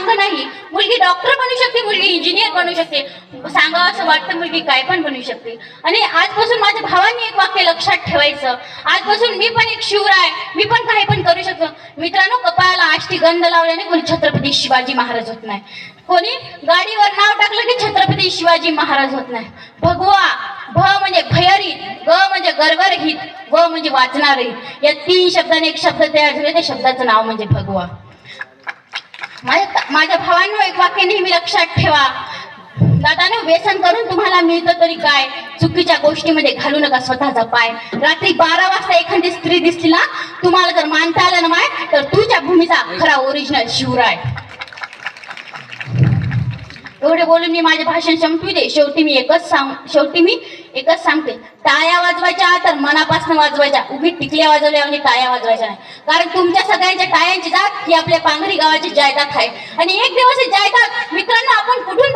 अंग नाही. मुलगी डॉक्टर बनू शकते, मुलगी इंजिनियर बनू शकते, सांगावं असं वाटतं मुलगी काय पण बनू शकते. आणि आजपासून माझ्या भावांनी एक वाक्य लक्षात ठेवायचं, आजपासून मी पण एक शूर आहे, मी पण काही पण करू शकतो. मित्रांनो, कपाळाला आष्टी गंध लावल्याने कोणी छत्रपती शिवाजी महाराज होत नाही, कोणी गाडीवर नाव टाकलं की छत्रपती शिवाजी महाराज होत नाही. भगवा, भ म्हणजे भयरहित, ग म्हणजे गर्वरहित, व म्हणजे वाचणारहित, या 3 शब्दाने एक शब्द तयार झाले, त्या शब्दाचं नाव म्हणजे भगवा. माझ्या भावांनो, एक वाक्य नेहमी लक्षात ठेवा, दादाने व्यसन करून तुम्हाला मिळतं तरी काय, चुकीच्या गोष्टीमध्ये घालू नका स्वतःचा पाय. रात्री 12 वाजता एखादी स्त्री दिसली ना, तुम्हाला जर मानता आलं ना माय, तर तुझ्या भूमीचा खरा ओरिजिनल शिवराय. एवढे बोलून मी माझे भाषण संपवू दे. शेवटी मी एकच सांगते, टाळ्या वाजवायच्या तर मनापासून वाजवायच्या, उभी टिकल्या वाजवल्या म्हणजे टाळ्या वाजवायच्या नाही. कारण तुमच्या सगळ्यांच्या टाळ्यांची जात ही आपल्या पांगरी गावाची जायदाद आहे. आणि एक दिवस ही जायदाद मित्रांनो आपण कुठून